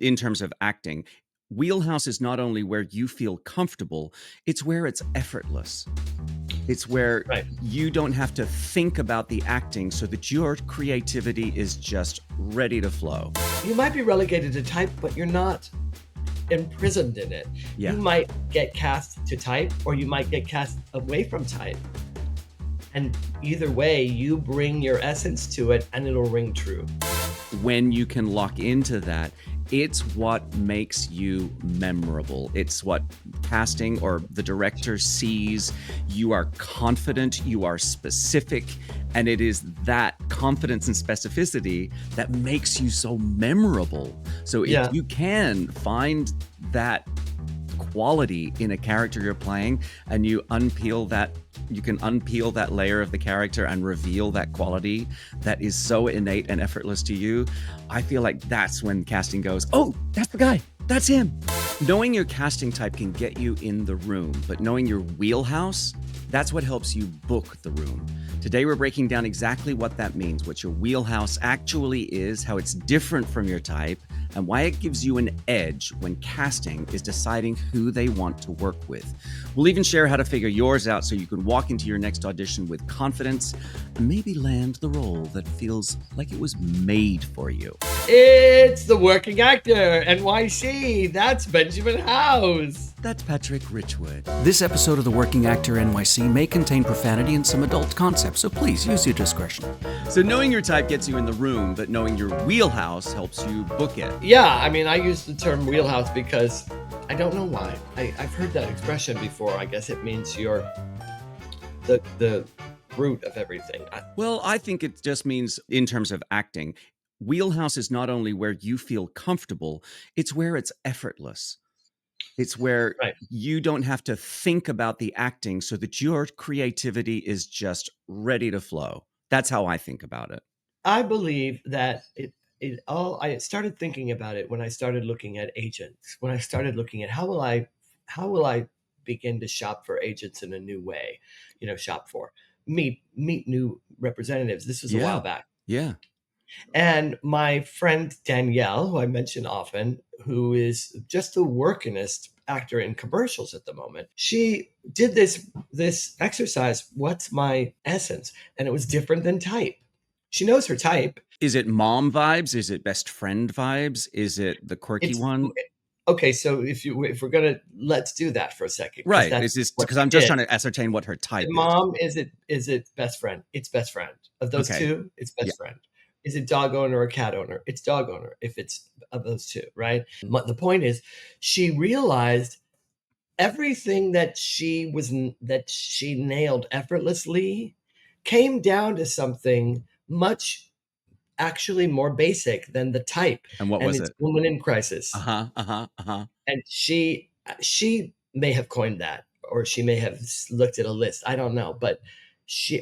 in terms of acting, Wheelhouse is not only where you feel comfortable, it's where it's effortless. It's where Right. you don't have to think about the acting so that your creativity is just ready to flow. You might be relegated to type, but you're not imprisoned in it. Yeah. You might get cast to type, or you might get cast away from type. And either way, you bring your essence to it and it'll ring true. When you can lock into that, it's what makes you memorable. It's what casting or the director sees. You are confident, you are specific, and it is that confidence and specificity that makes you so memorable. So if you can find that quality in a character you're playing and you can unpeel that layer of the character and reveal that quality that is so innate and effortless to you, I feel like that's when casting goes, oh, that's the guy, that's him. Knowing your casting type can get you in the room, but knowing your wheelhouse, that's what helps you book the room. Today, we're breaking down exactly what that means, what your wheelhouse actually is, how it's different from your type, and why it gives you an edge when casting is deciding who they want to work with. We'll even share how to figure yours out so you can walk into your next audition with confidence and maybe land the role that feels like it was made for you. It's the Working Actor NYC. That's Benjamin House. That's Patrick Richwood. This episode of the Working Actor NYC may contain profanity and some adult concepts, so please use your discretion. So knowing your type gets you in the room, but knowing your wheelhouse helps you book it. Yeah, I mean, I use the term wheelhouse because I don't know why. I've heard that expression before. I guess it means you're the root of everything. Well, I think it just means in terms of acting, wheelhouse is not only where you feel comfortable, it's where it's effortless. It's where you don't have to think about the acting so that your creativity is just ready to flow. That's how I think about it. I believe that I started thinking about it when I started looking at agents, when I started looking at how will I begin to shop for agents in a new way, meet new representatives. This was a while back. Yeah. And my friend Danielle, who I mention often, who is just the workingest actor in commercials at the moment, she did this exercise, what's my essence? And it was different than type. She knows her type. Is it mom vibes? Is it best friend vibes? Is it the quirky one? Okay, so if we're gonna, let's do that for a second. Right. Is this because I'm just trying to ascertain what her type is. Mom, is it best friend? It's best friend. Of those two, it's best friend. Is it dog owner or cat owner? It's dog owner if it's of those two, right? The point is, she realized everything that she nailed effortlessly came down to something much actually more basic than the type. And what was it's it? Woman in Crisis. And she may have coined that, or she may have looked at a list. I don't know, but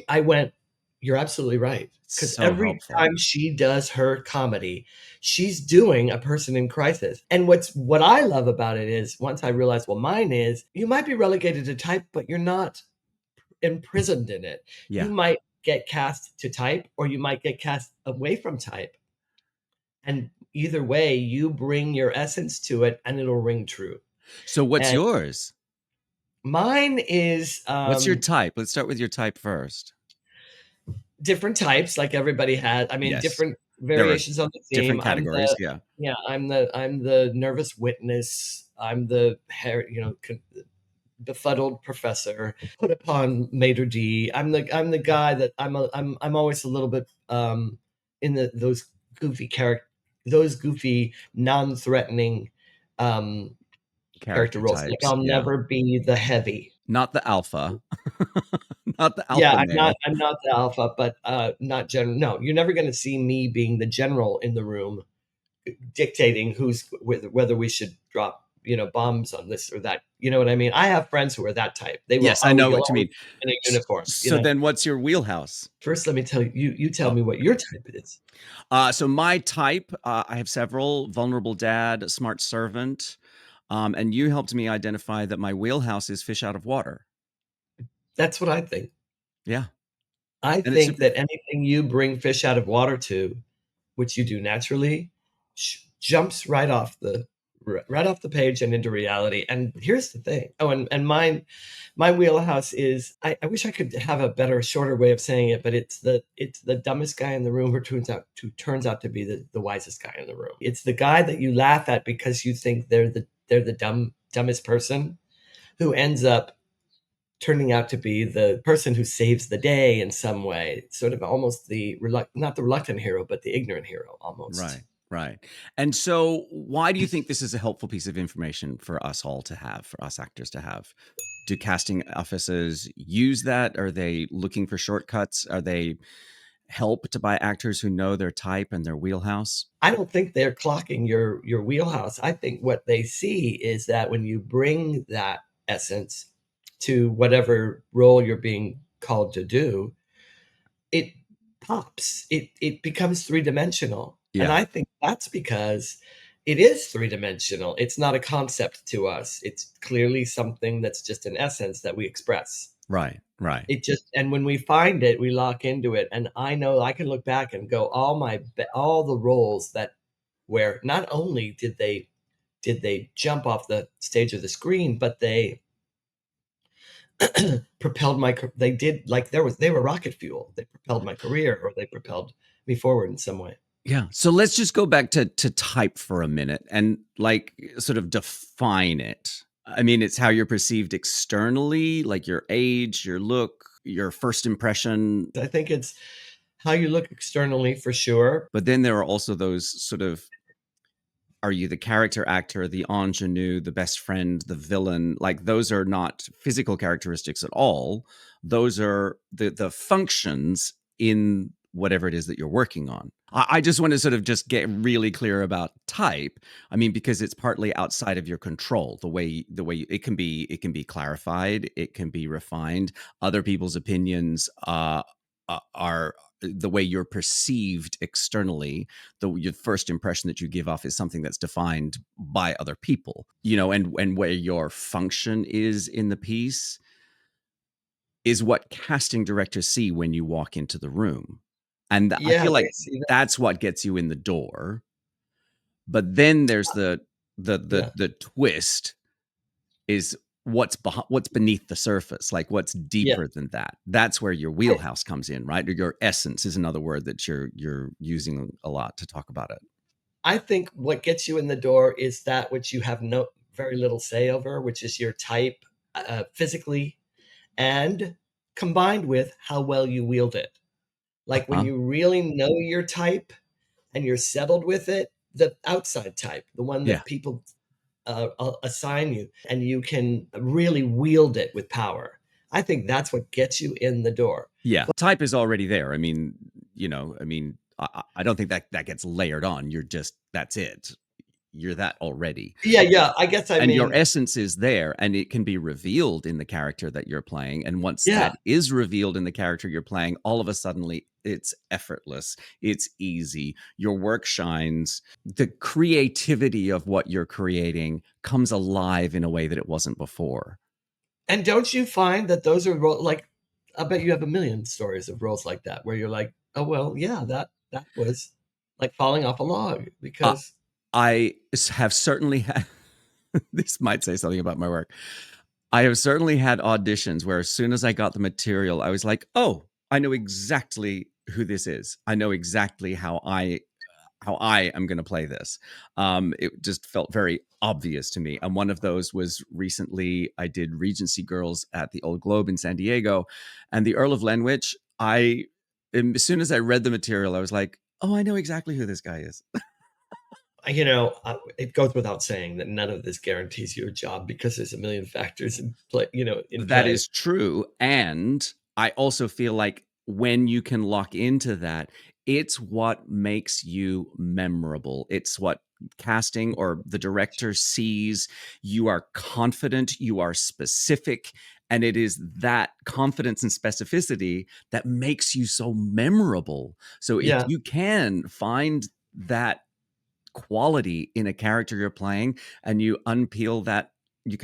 I went, you're absolutely right. Because every time she does her comedy, she's doing a person in crisis. And what I love about it is, once I realized, well, mine is, you might be relegated to type, but you're not imprisoned in it. Yeah. You might get cast to type, or you might get cast away from type. And either way, you bring your essence to it and it'll ring true. So what's yours? Mine is... what's your type? Let's start with your type first. Different types, like everybody has. I mean, different variations on the theme. Different categories, I'm the nervous witness. I'm the befuddled professor put upon maitre d'. I'm the guy that I'm always a little bit in those goofy non-threatening character roles. Types, like I'll never be the heavy, not the alpha. Not the alpha. Yeah, I'm not the alpha, but not general. No, you're never going to see me being the general in the room, dictating whether we should drop bombs on this or that. You know what I mean? I have friends who are that type. Yes, I know what you mean. In a uniform. So then, what's your wheelhouse? First, let me tell you. You tell me what your type is. So my type, I have several: vulnerable dad, smart servant, and you helped me identify that my wheelhouse is fish out of water. That's what I think. Yeah. I think that anything you bring fish out of water to, which you do naturally, jumps right off the page and into reality. And here's the thing. Oh, and my wheelhouse is, I wish I could have a better, shorter way of saying it, but it's the dumbest guy in the room who turns out to be the wisest guy in the room. It's the guy that you laugh at because you think they're the dumbest person, who ends up turning out to be the person who saves the day in some way. Sort of almost not the reluctant hero, but the ignorant hero almost. Right. Right. And so why do you think this is a helpful piece of information for us all to have, for us actors to have? Do casting offices use that? Are they looking for shortcuts? Are they helped by actors who know their type and their wheelhouse? I don't think they're clocking your wheelhouse. I think what they see is that when you bring that essence to whatever role you're being called to do, it pops. It becomes three-dimensional. And Yeah. I think that's because it is three-dimensional. It's not a concept to us. It's clearly something that's just an essence that we express. Right. Right. And when we find it, we lock into it. And I know I can look back and go, all the roles that where not only did they jump off the stage of the screen, but they they did, like, they were rocket fuel. They propelled my career, or they propelled me forward in some way. Yeah. So let's just go back to type for a minute and like sort of define it. I mean, it's how you're perceived externally, like your age, your look, your first impression. I think it's how you look externally for sure. But then there are also those sort of, are you the character actor, the ingenue, the best friend, the villain? Like those are not physical characteristics at all. Those are the functions in whatever it is that you're working on. I just want to sort of just get really clear about type. I mean, because it's partly outside of your control. The way it can be clarified, it can be refined. Other people's opinions are the way you're perceived externally. Your first impression that you give off is something that's defined by other people, and where your function is in the piece is what casting directors see when you walk into the room. And I Yeah, feel they like see that. that's what gets you in the door. But then there's the Yeah. twist is what's beneath the surface, like what's Yeah. deeper than that. That's where your wheelhouse comes in, right? Or your essence is another word that you're using a lot to talk about it. I think what gets you in the door is that which you have very little say over, which is your type, physically, and combined with how well you wield it. Like when Uh-huh. you really know your type and you're settled with it, the outside type, the one Yeah. that people assign you, and you can really wield it with power. I think that's what gets you in the door. Yeah. Type is already there. I mean, I don't think that gets layered on. That's it. You're that already. Yeah. I guess I And your mean, essence is there, and it can be revealed in the character that you're playing. And once yeah, that is revealed in the character you're playing, all of a sudden it's effortless, it's easy, your work shines, the creativity of what you're creating comes alive in a way that it wasn't before. and don't you find that those are like, I bet you have a million stories of roles like that where you're like, oh well, yeah, that was like falling off a log uh, because I have certainly had this might say something about my work. I have certainly had auditions where as soon as I got the material, I was like, oh, I know exactly who this is. I know exactly how I am going to play this. It just felt very obvious to me. And one of those was recently I did Regency Girls at the Old Globe in San Diego, and the Earl of Lenwich. As soon as I read the material, I was like, oh, I know exactly who this guy is. it goes without saying that none of this guarantees you a job because there's a million factors in play. In That play. is true. And I also feel like when you can lock into that, it's what makes you memorable. It's what casting or the director sees. You are confident, you are specific, and it is that confidence and specificity that makes you so memorable. So if Yeah, you can find that quality in a character you're playing and you can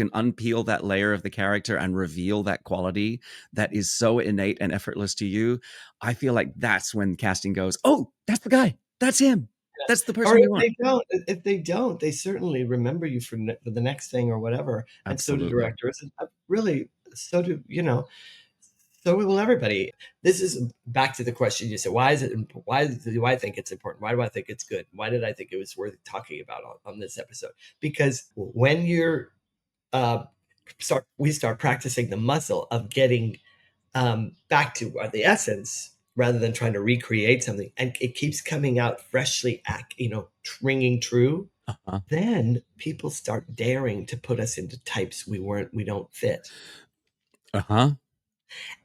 unpeel that layer of the character and reveal that quality that is so innate and effortless to you, I feel like that's when casting goes, oh, that's the guy, that's him. That's the Or person we want. if they don't, they certainly remember you for the next thing or whatever, and so do Absolutely. directors, and, really, so do so will everybody. This is back to the question you said, why do I think it's important? Why do I think it's good? Why did I think it was worth talking about on this episode? Because when you're, uh, we start practicing the muscle of getting back to the essence rather than trying to recreate something, and it keeps coming out freshly, ringing true. Uh-huh. Then people start daring to put us into types we don't fit, Uh-huh.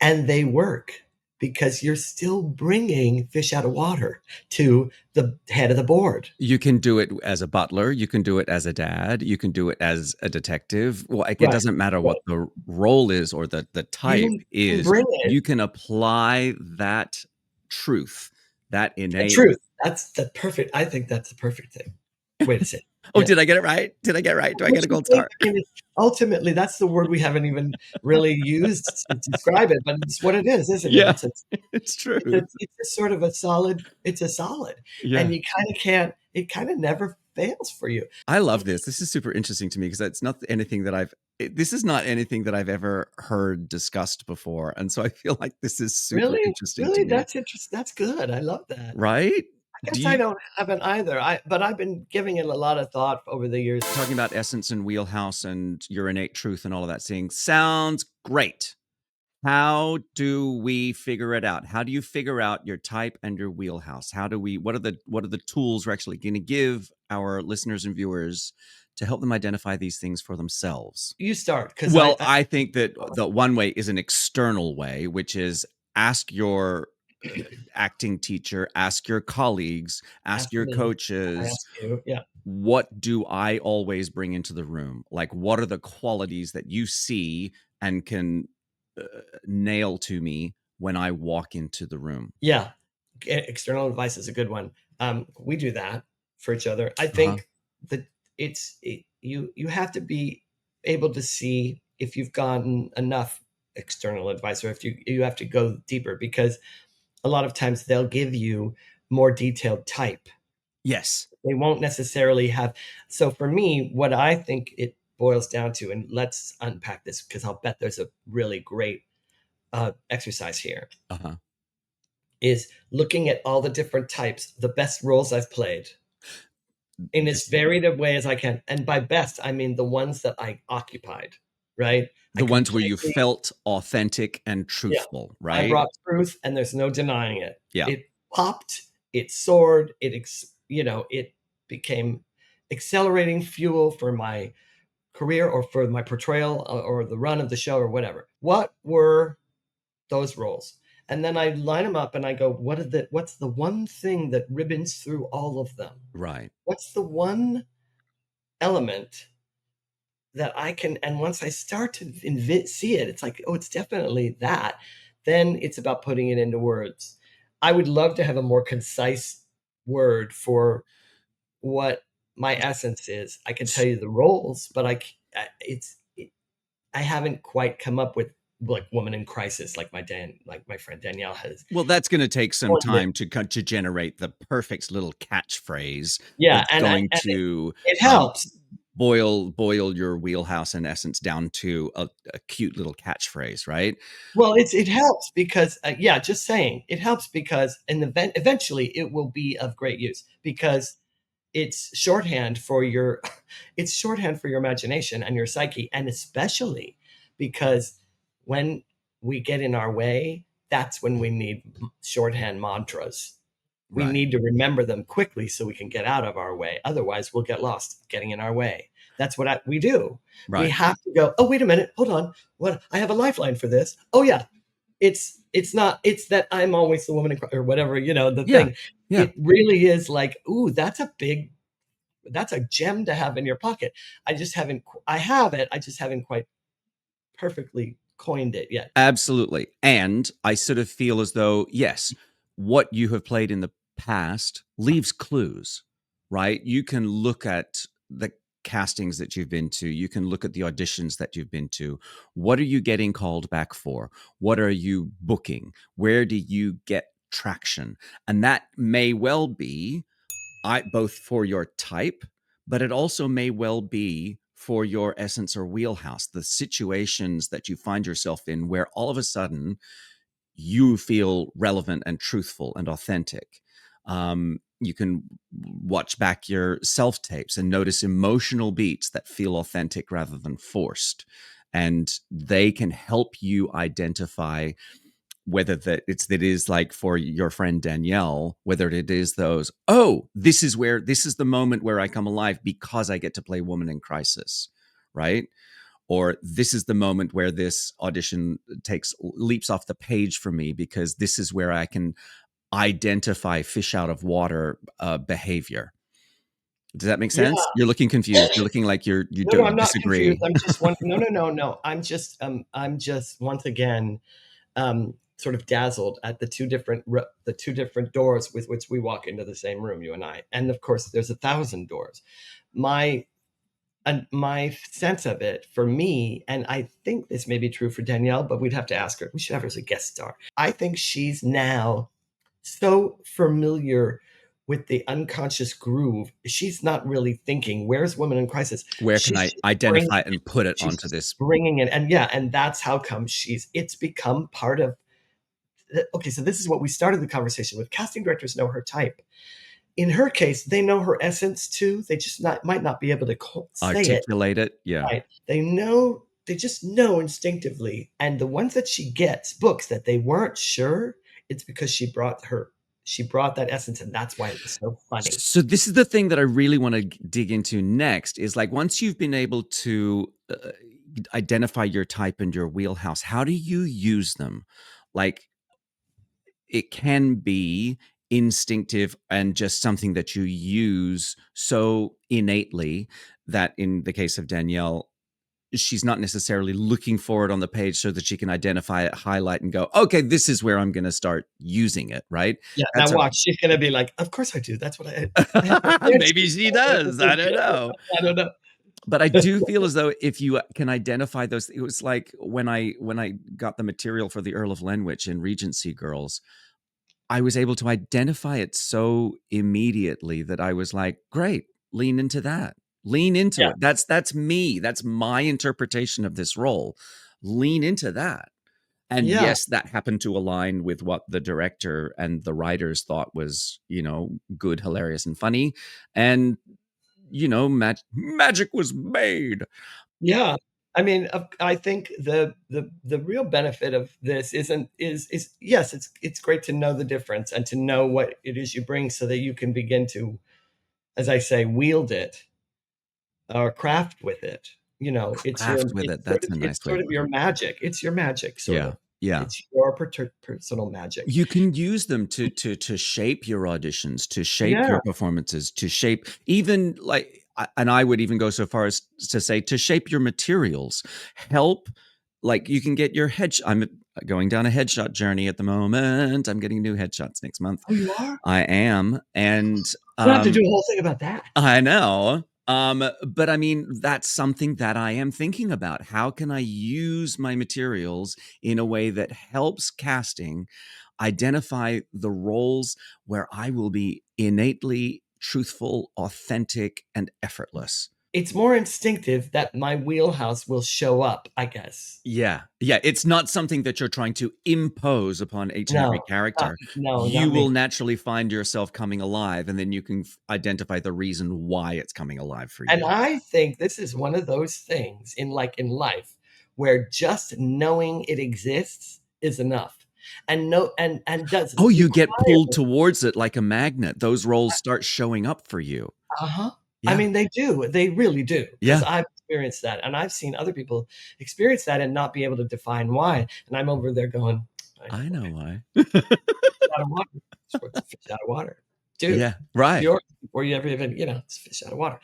and they work because you're still bringing fish out of water to the head of the board. You can do it as a butler. You can do it as a dad. You can do it as a detective. Well, like, it Right, doesn't matter right. what the role is or the type You can is. bring it. You can apply that truth, that The innate. truth. That's the perfect. I think that's the perfect thing. Wait a second. Oh, Yeah. did I get it right? Did I get it right? Do I What get a you gold think, star? I mean, ultimately, that's the word we haven't even really used to describe it, but it's what it is, isn't it? Yeah, it's It's a true. it's a sort of a solid, it's a solid, Yeah. and you kinda can't, it kinda never fails for you. I love this. This is super interesting to me because it's not anything that this is not anything that I've ever heard discussed before. And so I feel like this is super Really? interesting to Really? me. That's interesting. That's good. I love that. Right? I Do guess I you don't haven't either. But I've been giving it a lot of thought over the years. talking about essence and wheelhouse and your innate truth and all of that saying sounds great. How do we figure it out? How do you figure out your type and your wheelhouse? What are the tools we're actually going to give our listeners and viewers to help them identify these things for themselves? You start, 'cause Well, I I think that the one way is an external way, which is ask your acting teacher, ask your colleagues, ask ask your me, I coaches, ask you. Yeah. what do I always bring into the room? Like, what are the qualities that you see and can uh, nail to me when I walk into the room? Yeah. External advice is a good one. We do that for each other. I Uh-huh. think that you have to be able to see if you've gotten enough external advice, or if you have to go deeper, because a lot of times they'll give you more detailed type. Yes. They won't necessarily have. So for me, what I think it boils down to, and let's unpack this because I'll bet there's a really great exercise here, Uh-huh. is looking at all the different types, the best roles I've played in as This, varied a way as I can. And by best, I mean the ones that I occupied, right? I the ones where you completely, felt authentic and yeah, truthful, I right? brought truth and there's no denying it. Yeah. It popped, it soared, it became accelerating fuel for my career or for my portrayal, or the run of the show or whatever. What were those roles? And then I line them up and I go, what's the one thing that ribbons through all of them? Right. What's the one element that I can, and once I start to see it, it's like, oh, it's definitely that. Then it's about putting it into words. I would love to have a more concise word for what my essence is. I can tell you the roles, but I haven't quite come up with, like, woman in crisis, like like my friend Danielle has Well, that's going to take some coined it. time to generate the perfect little catchphrase Yeah, that's and going to it um, helps. boil your wheelhouse and essence down to a cute little catchphrase, right? Well, it helps because, yeah, just saying, it helps because in the eventually it will be of great use, because it's shorthand for your it's shorthand for your imagination and your psyche, and especially because when we get in our way, that's when we need shorthand mantras. We Right, need to remember them quickly so we can get out of our way. Otherwise, we'll get lost getting in our way. That's what we do. We right. have to go, "Oh, wait a minute. Hold on. What? I have a lifeline for this. Oh, yeah. It's not, it's that I'm always the woman in or whatever, the Yeah, thing." yeah. It really is like, "Ooh, that's a gem to have in your pocket." I have it. I just haven't quite perfectly coined it yet. Absolutely. And I sort of feel as though, yes, what you have played in the past leaves clues, right? You can look at the castings that you've been to, you can look at the auditions that you've been to. What are you getting called back for? What are you booking? Where do you get traction? And that may well be both for your type, but it also may well be for your essence or wheelhouse, the situations that you find yourself in where all of a sudden you feel relevant and truthful and authentic. You can watch back your self tapes and notice emotional beats that feel authentic rather than forced. And they can help you identify whether that is like for your friend Danielle, whether it is those, oh, this is the moment where I come alive because I get to play woman in crisis, right? Or this is the moment where this audition leaps off the page for me because this is where I can identify fish out of water behavior. Does that make Yeah. sense? You're looking confused. You're looking like you No, don't I'm not confused. disagree. I'm just one. No. I'm just once again sort of dazzled at the two different doors with which we walk into the same room, you and I. And of course, there's 1,000 doors. My sense of it for me, and I think this may be true for Danielle, but we'd have to ask her. We should have her as a guest star. I think she's now so familiar with the unconscious groove. She's not really thinking, where's Women in Crisis? Where can I identify it and put it onto this? Bringing it. And that's how come it's become part of, okay, so this is what we started the conversation with. Casting directors know her type. In her case, they know her essence too. They just might not be able to say articulate it. Yeah. Right. They just know instinctively. And the ones that she gets, books that they weren't sure, it's because she brought that essence, and that's why it was so funny. So this is the thing that I really want to dig into next is like, once you've been able to identify your type and your wheelhouse, how do you use them? Like, it can be instinctive and just something that you use so innately that in the case of Danielle, she's not necessarily looking for it on the page so that she can identify it, highlight, and go, okay, this is where I'm going to start using it, right? Yeah. Now watch, she's going to be like, of course I do. That's what maybe she does. I don't know. But I do feel as though if you can identify those, it was like when I got the material for the Earl of Lenwich in Regency Girls, I was able to identify it so immediately that I was like, great, lean into that. Lean into it. That's me. That's my interpretation of this role. Lean into that. And yes, that happened to align with what the director and the writers thought was, good, hilarious, and funny. And, magic was made. Yeah. I mean, I think the real benefit of this is yes, it's great to know the difference and to know what it is you bring so that you can begin to, as I say, wield it or craft with it. It's sort of your magic. It's your magic, sort of. Yeah. It's your personal magic. You can use them to shape your auditions, to shape your performances, to shape even and I would even go so far as to say to shape your materials. Help, like you can get your I'm going down a headshot journey at the moment. I'm getting new headshots next month. Oh, you are? I am. And we'll have to do a whole thing about that. I know. But I mean, that's something that I am thinking about. How can I use my materials in a way that helps casting identify the roles where I will be innately truthful, authentic, and effortless? It's more instinctive that my wheelhouse will show up, I guess. Yeah. It's not something that you're trying to impose upon each and every character. You will naturally find yourself coming alive, and then you can identify the reason why it's coming alive for you. And I think this is one of those things in life where just knowing it exists is enough. And does. Oh, you get pulled towards it like a magnet. Those roles start showing up for you. Uh-huh. Yeah. I mean, they do. They really do. Because I've experienced that. And I've seen other people experience that and not be able to define why. And I'm over there going, I know why. Fish out of water. Fish out of water. Dude. Yeah, right. Before you ever even, it's fish out of water.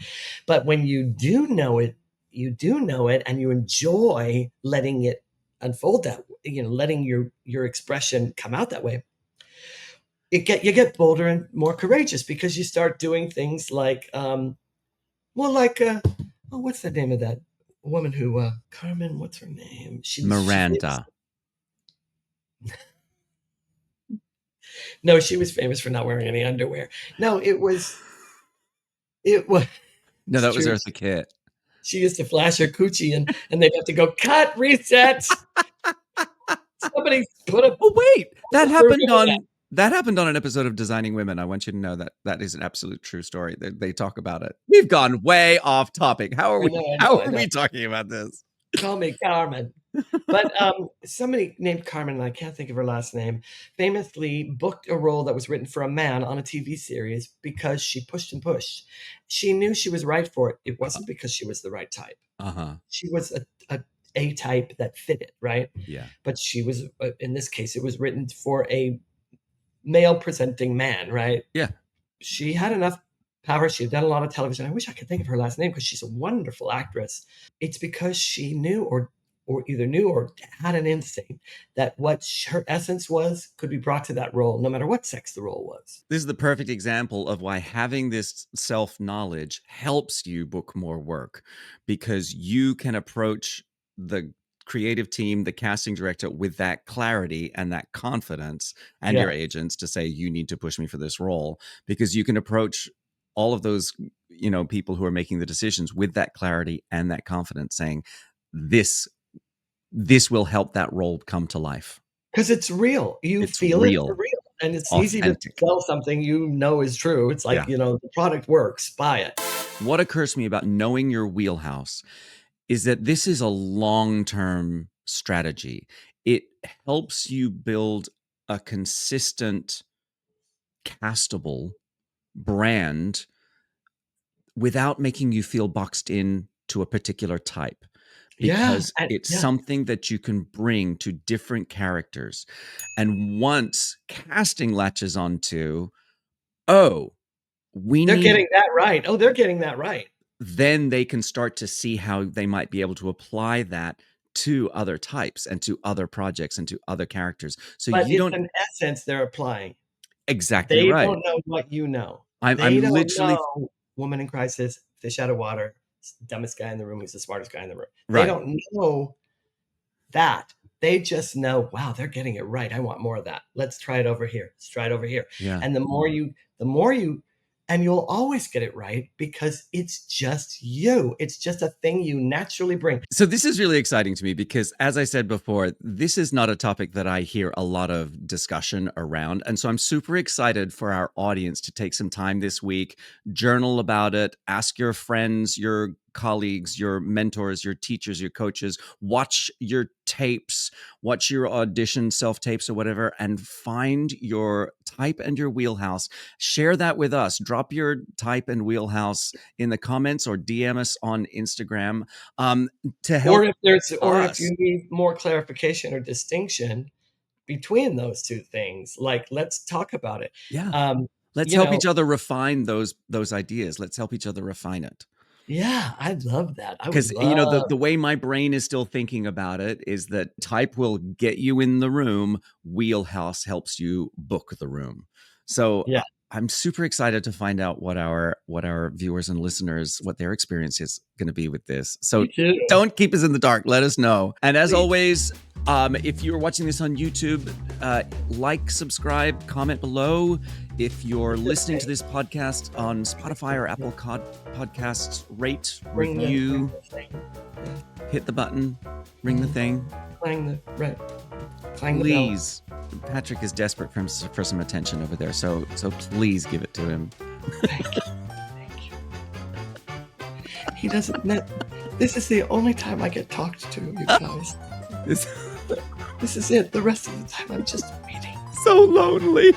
But when you do know it and you enjoy letting it unfold that, letting your expression come out that way, you get bolder and more courageous because you start doing things like, what's the name of that woman who, Carmen, what's her name? Miranda. No, she was famous for not wearing any underwear. No, it was It was. No, that was true. Eartha Kitt. She used to flash her coochie and they'd have to go, cut, reset. Somebody put a. Oh, wait, that happened on an episode of Designing Women. I want you to know that that is an absolute true story. They talk about it. We've gone way off topic. How are we talking about this? Call me Carmen. But somebody named Carmen, and I can't think of her last name, famously booked a role that was written for a man on a TV series because she pushed and pushed. She knew she was right for it. It wasn't because she was the right type. She was a type that fit it, right? Yeah. But she was, in this case, it was written for a male presenting man, right? Yeah. She had enough power. She had done a lot of television. I wish I could think of her last name because she's a wonderful actress. It's because she knew or either knew or had an instinct that what her essence was could be brought to that role, no matter what sex the role was. This is the perfect example of why having this self-knowledge helps you book more work, because you can approach the creative team, the casting director, with that clarity and that confidence, and your agents to say, you need to push me for this role, because you can approach all of those, people who are making the decisions with that clarity and that confidence, saying, this will help that role come to life. Because it's real. It's feel real. It for real. And it's authentic. Easy to sell something is true. It's like, the product works, buy it. What occurs to me about knowing your wheelhouse is that this is a long-term strategy. It helps you build a consistent, castable brand without making you feel boxed in to a particular type. Because it's something that you can bring to different characters. And once casting latches onto, they're getting that right. Oh, they're getting that right. Then they can start to see how they might be able to apply that to other types and to other projects and to other characters. So but it's an essence they're applying. Exactly right. They don't know what you know. I'm literally know woman in crisis, fish out of water. Dumbest guy in the room, he's the smartest guy in the room. Right. They don't know that. They just know, wow, they're getting it right. I want more of that. Let's try it over here. Let's try it over here. Yeah. And the more you, and you'll always get it right because it's just you. It's just a thing you naturally bring. So this is really exciting to me because, as I said before, this is not a topic that I hear a lot of discussion around. And so I'm super excited for our audience to take some time this week, journal about it, ask your friends, your colleagues, your mentors, your teachers, your coaches, watch your tapes, watch your audition self-tapes or whatever, and find your type and your wheelhouse. Share that with us. Drop your type and wheelhouse in the comments or DM us on Instagram to help. Or if you need more clarification or distinction between those two things, like, let's talk about it. Yeah. Let's help each other refine those ideas. Let's help each other refine it. Yeah, I love that. Because, the way my brain is still thinking about it is that type will get you in the room. Wheelhouse helps you book the room. So I'm super excited to find out what our viewers and listeners, what their experience is going to be with this. So don't keep us in the dark. Let us know. And as always, if you're watching this on YouTube, like, subscribe, comment below. If you're listening to this podcast on Spotify or Apple Podcasts, rate, review, hit the button, ring the thing. Clang please. The bell. Patrick is desperate for some attention over there, so please give it to him. Thank you. He doesn't know. This is the only time I get talked to, you guys. This is it. The rest of the time I'm just waiting. So lonely.